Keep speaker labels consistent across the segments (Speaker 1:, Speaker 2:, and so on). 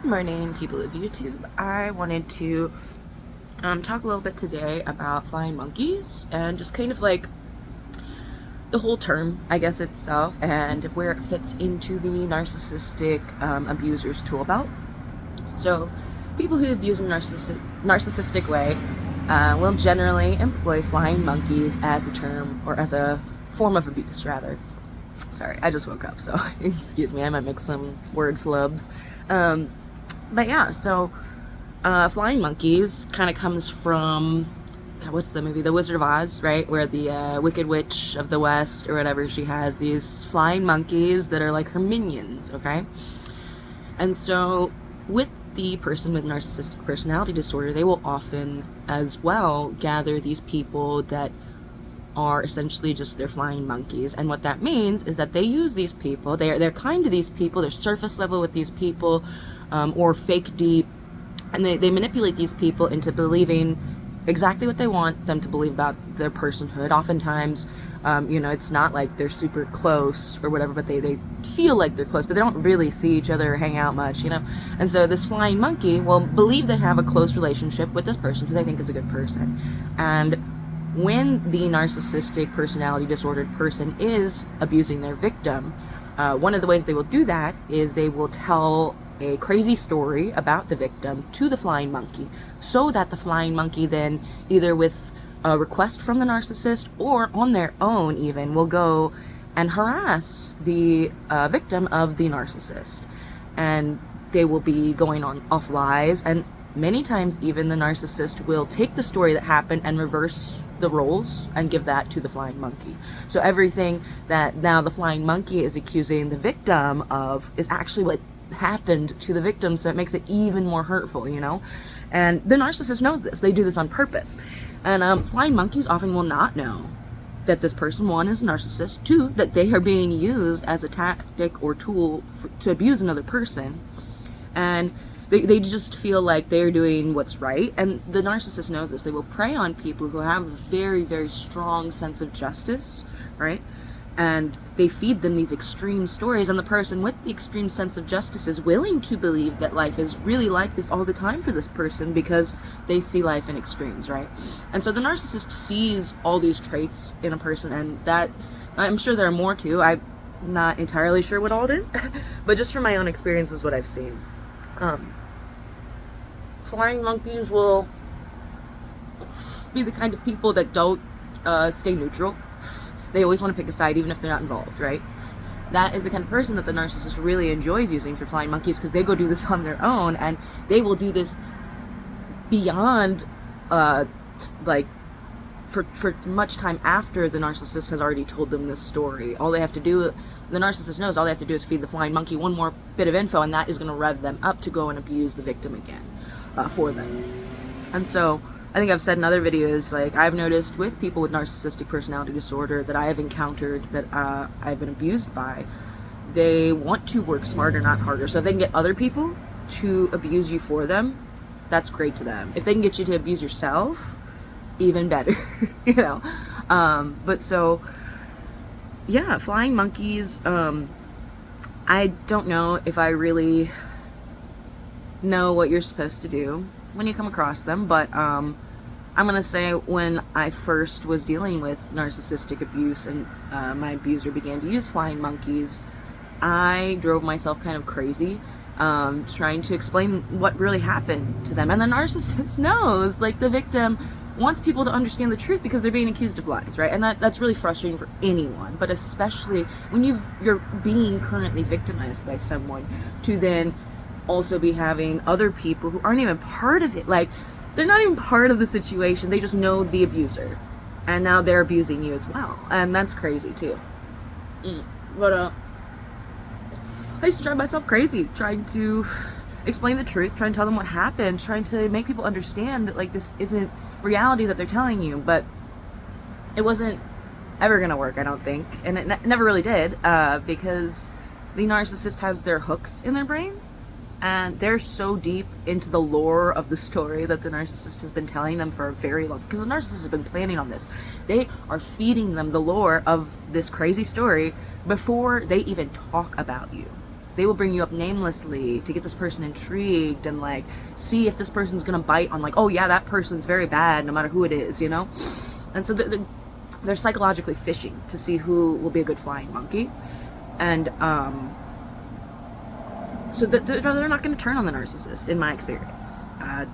Speaker 1: Good morning, people of YouTube. I wanted to talk a little bit today about flying monkeys and just kind of like the whole term, I guess, itself, and where it fits into the narcissistic abuser's tool belt. So, people who abuse in a narcissistic way will generally employ flying monkeys as a term or as a form of abuse, rather. Sorry, I just woke up, so excuse me, I might make some word flubs. But yeah, so flying monkeys kind of comes from, God, what's the movie? The Wizard of Oz, right? Where the Wicked Witch of the West or whatever, she has these flying monkeys that are like her minions, okay? And so with the person with narcissistic personality disorder, they will often as well gather these people that are essentially just their flying monkeys. And what that means is that they use these people, they're kind to these people, they're surface level with these people, or fake deep, and they manipulate these people into believing exactly what they want them to believe about their personhood. Oftentimes, it's not like they're super close or whatever, but they feel like they're close, but they don't really see each other or hang out much, And so this flying monkey will believe they have a close relationship with this person who they think is a good person. And when the narcissistic personality disordered person is abusing their victim, one of the ways they will do that is they will tell a crazy story about the victim to the flying monkey, so that the flying monkey then, either with a request from the narcissist or on their own even, will go and harass the victim of the narcissist. And they will be going on off lies, and many times even the narcissist will take the story that happened and reverse the roles and give that to the flying monkey. So everything that now the flying monkey is accusing the victim of is actually what happened to the victim, so it makes it even more hurtful, And the narcissist knows this. They do this on purpose. And flying monkeys often will not know that this person, one, is a narcissist, two, that they are being used as a tactic or tool to abuse another person. And they just feel like they're doing what's right. And the narcissist knows this. They will prey on people who have a very, very strong sense of justice, right? And they feed them these extreme stories, and the person with the extreme sense of justice is willing to believe that life is really like this all the time for this person because they see life in extremes, right? And so the narcissist sees all these traits in a person, and that, I'm sure there are more too. I'm not entirely sure what all it is, but just from my own experience is what I've seen. Flying monkeys will be the kind of people that don't stay neutral. They always want to pick a side even if they're not involved, right? That is the kind of person that the narcissist really enjoys using for flying monkeys, because they go do this on their own, and they will do this beyond, for much time after the narcissist has already told them this story. All they have to do, the narcissist knows, all they have to do is feed the flying monkey one more bit of info, and that is going to rev them up to go and abuse the victim again for them. And so I think I've said in other videos, like, I've noticed with people with narcissistic personality disorder that I have encountered that I've been abused by, they want to work smarter, not harder. So if they can get other people to abuse you for them, that's great to them. If they can get you to abuse yourself, even better, But so, yeah, flying monkeys, I don't know if I really know what you're supposed to do when you come across them, but I'm gonna say, when I first was dealing with narcissistic abuse and my abuser began to use flying monkeys, I drove myself kind of crazy trying to explain what really happened to them. And the narcissist knows, like, the victim wants people to understand the truth because they're being accused of lies, right? And that's really frustrating for anyone, but especially when you're being currently victimized by someone, to then also be having other people who aren't even part of it, like, they're not even part of the situation, they just know the abuser, and now they're abusing you as well, and that's crazy too. But I used to drive myself crazy trying to explain the truth, trying to tell them what happened, trying to make people understand that, like, this isn't reality that they're telling you, but it wasn't ever gonna work, I don't think, and it never really did, because the narcissist has their hooks in their brain, and they're so deep into the lore of the story that the narcissist has been telling them for a very long, because the narcissist has been planning on this. They are feeding them the lore of this crazy story before they even talk about you. they will bring you up namelessly to get this person intrigued and like see if this person's gonna bite on like, oh yeah, that person's very bad no matter who it is, you know. And so they're psychologically fishing to see who will be a good flying monkey. And so they're not going to turn on the narcissist, in my experience.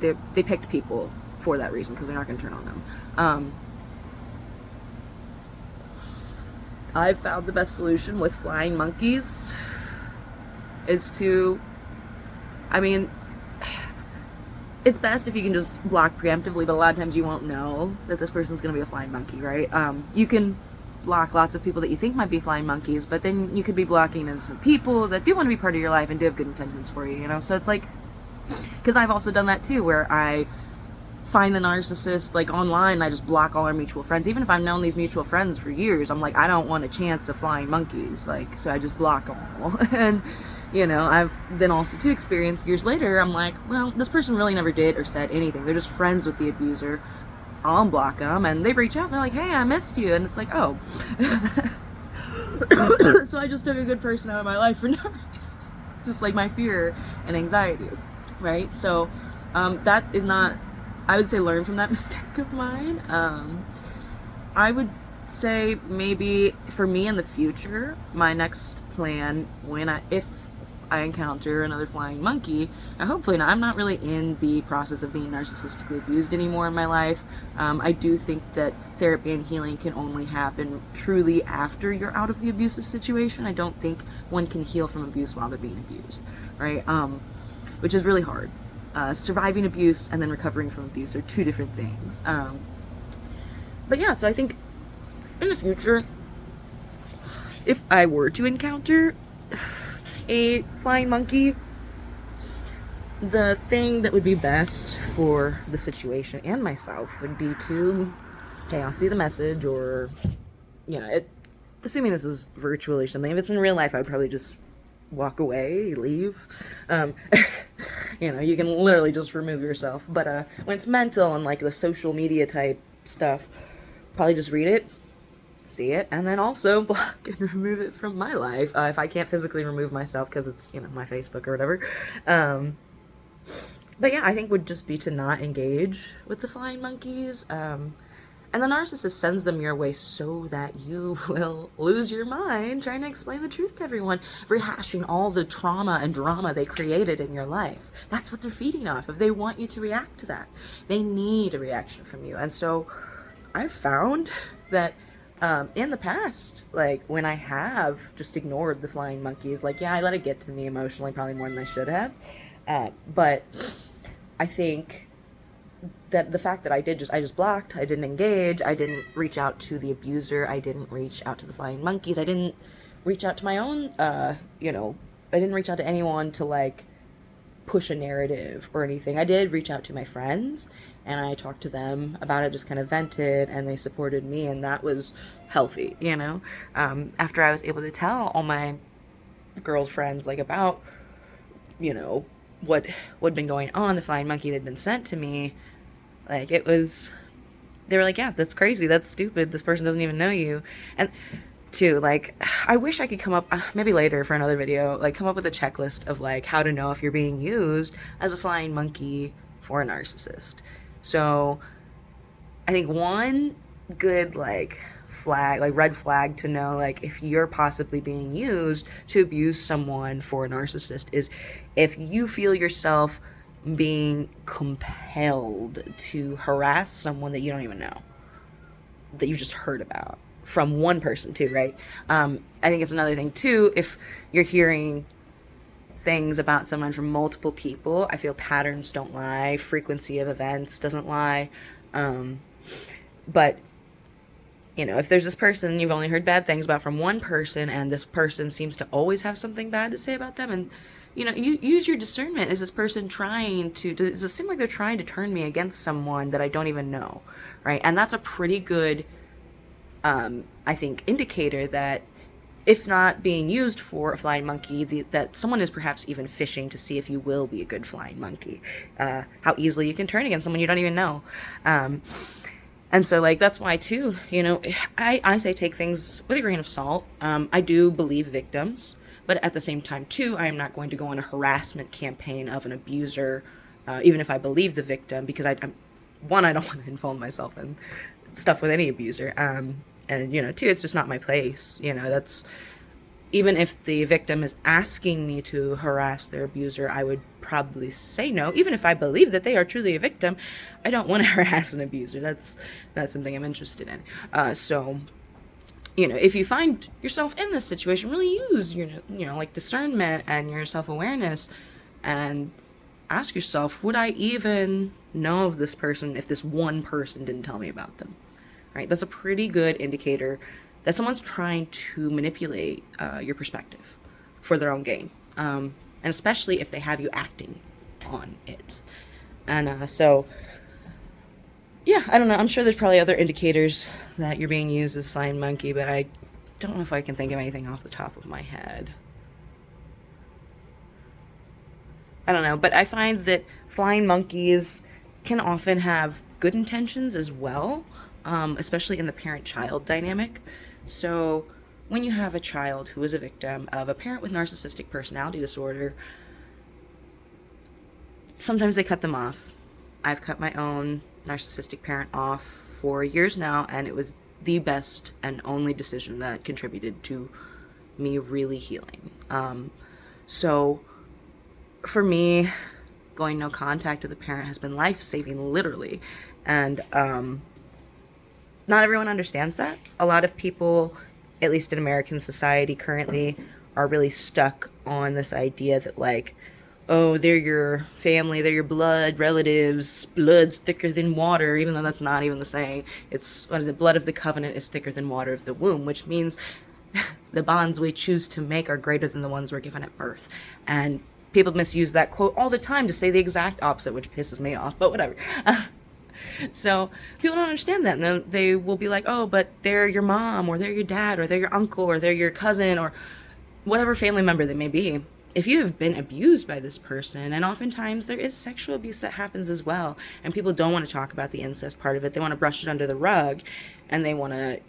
Speaker 1: They picked people for that reason, because they're not going to turn on them. I've found the best solution with flying monkeys is to, I mean, it's best if you can just block preemptively, but a lot of times you won't know that this person's going to be a flying monkey, right? You can block lots of people that you think might be flying monkeys, but then you could be blocking innocent people that do want to be part of your life and do have good intentions for you, you know? So it's like, because I've also done that too, where I find the narcissist like online, I just block all our mutual friends. Even if I've known these mutual friends for years, I'm like, I don't want a chance of flying monkeys, like, so I just block them all. And you know, I've then also too experienced years later, I'm like, well, this person really never did or said anything. They're just friends with the abuser. I'll unblock them, and they reach out and they're like, hey, I missed you. And it's like, oh. So I just took a good person out of my life for no reason. Just like my fear and anxiety, right? So that is not, I would say, learn from that mistake of mine. I would say maybe for me in the future, my next plan, if I encounter another flying monkey, and hopefully not, I'm not really in the process of being narcissistically abused anymore in my life. I do think that therapy and healing can only happen truly after you're out of the abusive situation. I don't think one can heal from abuse while they're being abused, right? Which is really hard. Surviving abuse and then recovering from abuse are two different things. But yeah, so I think in the future, if I were to encounter a flying monkey, the thing that would be best for the situation and myself would be to, okay, I'll see the message, or, you know, assuming this is virtually something. If it's in real life, I would probably just walk away, leave. You know, you can literally just remove yourself. But when it's mental and like the social media type stuff, probably just read it, see it, and then also block and remove it from my life if I can't physically remove myself because it's, you know, my Facebook or whatever. But yeah, I think would just be to not engage with the flying monkeys. And the narcissist sends them your way so that you will lose your mind trying to explain the truth to everyone, rehashing all the trauma and drama they created in your life. That's what they're feeding off of. They want you to react to that. They need a reaction from you. And so I've found that in the past, like when I have just ignored the flying monkeys, like, yeah, I let it get to me emotionally, probably more than I should have. But I think that the fact that I just blocked, I didn't engage, I didn't reach out to the abuser, I didn't reach out to the flying monkeys, I didn't reach out to my own, you know, I didn't reach out to anyone to like push a narrative or anything. I did reach out to my friends and I talked to them about it, just kind of vented, and they supported me, and that was healthy, you know. After I was able to tell all my girlfriends like about, you know, what had been going on, the flying monkey that had been sent to me, like it was, they were like, yeah, that's crazy, that's stupid, this person doesn't even know you. And too, like, I wish I could come up, maybe later for another video, like come up with a checklist of like how to know if you're being used as a flying monkey for a narcissist. So I think one good like flag, like red flag to know like if you're possibly being used to abuse someone for a narcissist is if you feel yourself being compelled to harass someone that you don't even know, that you just heard about from one person too, right? I think it's another thing too, if you're hearing things about someone from multiple people, I feel patterns don't lie, frequency of events doesn't lie. But you know, if there's this person you've only heard bad things about from one person, and this person seems to always have something bad to say about them, and you know, you use your discernment. Is this person does it seem like they're trying to turn me against someone that I don't even know, right? And that's a pretty good, I think, indicator that if not being used for a flying monkey, that someone is perhaps even fishing to see if you will be a good flying monkey. How easily you can turn against someone you don't even know. And so, like, that's why, too, you know, I say take things with a grain of salt. I do believe victims, But at the same time, too, I am not going to go on a harassment campaign of an abuser, even if I believe the victim, because one, I don't want to involve myself in stuff with any abuser. And, two, it's just not my place. That's, even if the victim is asking me to harass their abuser, I would probably say no. Even if I believe that they are truly a victim, I don't want to harass an abuser. That's something I'm interested in. So, if you find yourself in this situation, really use like discernment and your self-awareness, and ask yourself, would I even know of this person if this one person didn't tell me about them? Right? That's a pretty good indicator that someone's trying to manipulate your perspective for their own gain, and especially if they have you acting on it. And so, yeah, I don't know. I'm sure there's probably other indicators that you're being used as flying monkey, but I don't know if I can think of anything off the top of my head. I don't know, but I find that flying monkeys can often have good intentions as well, especially in the parent-child dynamic. So when you have a child who is a victim of a parent with narcissistic personality disorder, sometimes they cut them off. I've cut my own narcissistic parent off for years now, and it was the best and only decision that contributed to me really healing. So for me, going no contact with a parent has been life-saving, literally. And not everyone understands that. A lot of people, at least in American society currently, are really stuck on this idea that, like, oh, they're your family, they're your blood relatives, blood's thicker than water, even though that's not even the saying. It's, blood of the covenant is thicker than water of the womb, which means the bonds we choose to make are greater than the ones we're given at birth. And people misuse that quote all the time to say the exact opposite, which pisses me off, but whatever. So people don't understand that, and then they will be like, oh, but they're your mom, or they're your dad, or they're your uncle, or they're your cousin, or whatever family member they may be. If you have been abused by this person, and oftentimes there is sexual abuse that happens as well, and people don't want to talk about the incest part of it, they want to brush it under the rug, and they want to,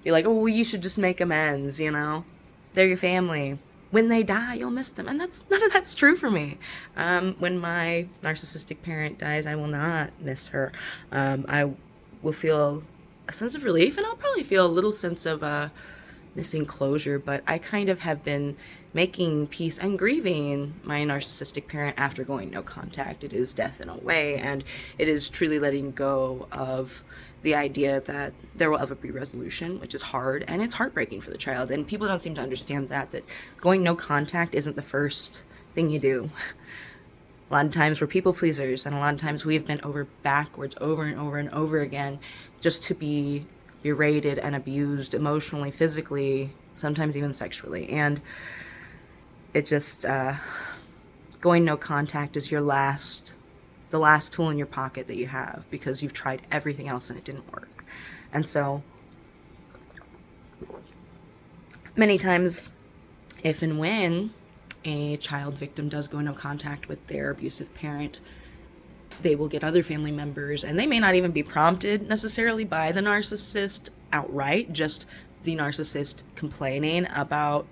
Speaker 1: be like, oh, well, you should just make amends, they're your family. When they die, you'll miss them. And none of that's true for me. When my narcissistic parent dies, I will not miss her. I will feel a sense of relief, and I'll probably feel a little sense of missing closure, but I kind of have been making peace and grieving my narcissistic parent after going no contact. It is death in a way, and it is truly letting go of the idea that there will ever be resolution, which is hard, and it's heartbreaking for the child. And people don't seem to understand that going no contact isn't the first thing you do. A lot of times we're people pleasers, and a lot of times we've been backwards over and over and over again just to be berated and abused emotionally, physically, sometimes even sexually. And it just, going no contact is the last tool in your pocket that you have, because you've tried everything else and it didn't work. And so many times, if and when a child victim does go no contact with their abusive parent, they will get other family members, and they may not even be prompted necessarily by the narcissist outright, just the narcissist complaining about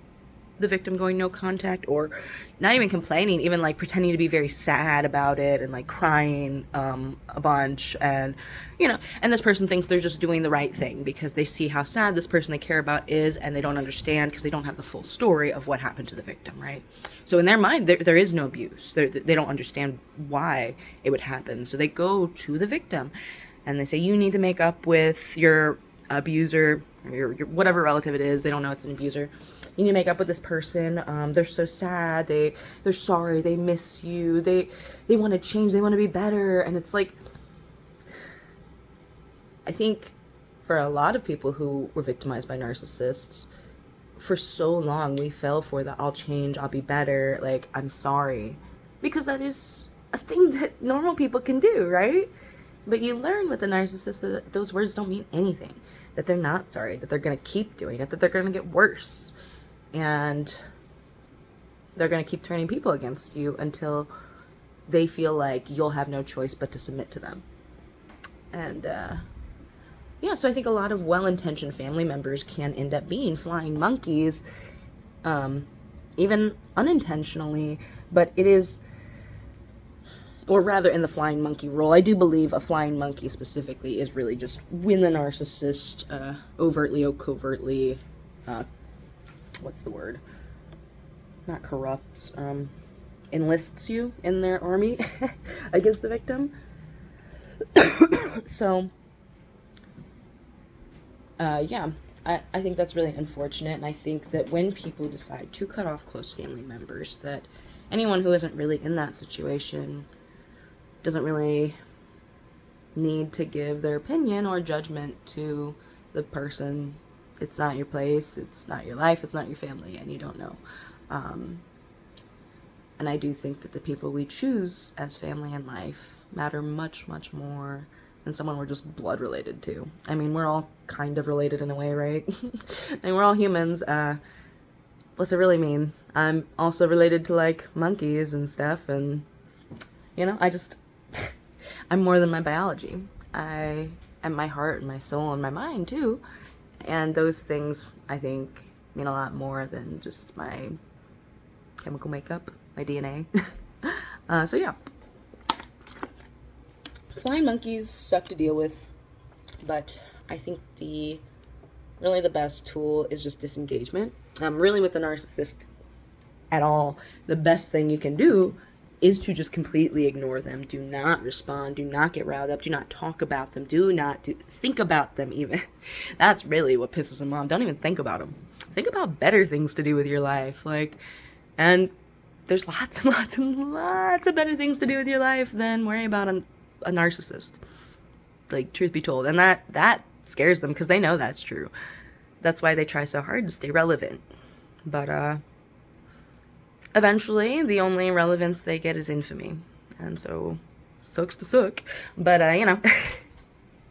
Speaker 1: the victim going no contact, or not even complaining, even like pretending to be very sad about it and like crying a bunch, and and this person thinks they're just doing the right thing because they see how sad this person they care about is, and they don't understand because they don't have the full story of what happened to the victim, right? So in their mind, there is no abuse. They don't understand why it would happen. So they go to the victim and they say, you need to make up with your abuser, or your whatever relative it is. They don't know it's an abuser. You need to make up with this person. They're so sad. They're sorry. They miss you. They want to change. They want to be better. And it's like, I think for a lot of people who were victimized by narcissists, for so long we fell for the I'll change, I'll be better, like I'm sorry, because that is a thing that normal people can do, right? But you learn with the narcissist that those words don't mean anything, that they're not sorry, that they're going to keep doing it, that they're going to get worse. And they're going to keep turning people against you until they feel like you'll have no choice but to submit to them. And so I think a lot of well-intentioned family members can end up being flying monkeys even unintentionally, but it is, or rather in the flying monkey role, I do believe a flying monkey specifically is really just when the narcissist overtly or covertly, what's the word? Not corrupts, enlists you in their army against the victim. So, yeah, I think that's really unfortunate, and I think that when people decide to cut off close family members, that anyone who isn't really in that situation doesn't really need to give their opinion or judgment to the person. It's not your place, it's not your life, it's not your family, and you don't know. And I do think that the people we choose as family and life matter much, much more than someone we're just blood related to. I mean, we're all kind of related in a way, right? And we're all humans. What's it really mean? I'm also related to, like, monkeys and stuff, and, you know, I'm more than my biology. I am my heart and my soul and my mind, too. And those things, I think, mean a lot more than just my chemical makeup, my DNA. So yeah. Flying monkeys suck to deal with, but I think really the best tool is just disengagement. Really with the narcissist at all, the best thing you can do is to just completely ignore them. Do not respond. Do not get riled up. Do not talk about them. Do not think about them even. That's really what pisses them off. Don't even think about them. Think about better things to do with your life. And there's lots and lots and lots of better things to do with your life than worry about a narcissist. Like, truth be told. And that scares them because they know that's true. That's why they try so hard to stay relevant. But, eventually, the only relevance they get is infamy. And so, sucks to suck. But, you know,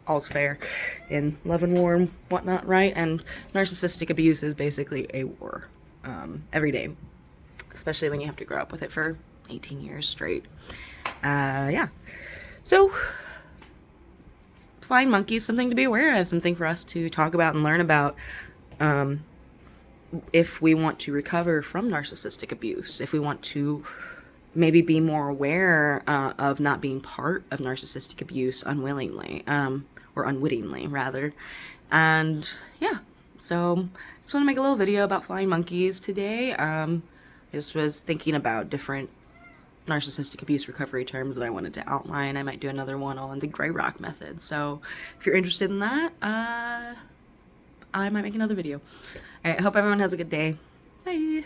Speaker 1: all's fair in love and war and whatnot, right? And narcissistic abuse is basically a war. Every day. Especially when you have to grow up with it for 18 years straight. Yeah. So, flying monkeys, something to be aware of, something for us to talk about and learn about. If we want to recover from narcissistic abuse, if we want to maybe be more aware of not being part of narcissistic abuse unwillingly, or unwittingly, rather. And yeah, so just want to make a little video about flying monkeys today. I just was thinking about different narcissistic abuse recovery terms that I wanted to outline. I might do another one on the gray rock method. So if you're interested in that, I might make another video. All right, hope everyone has a good day. Bye.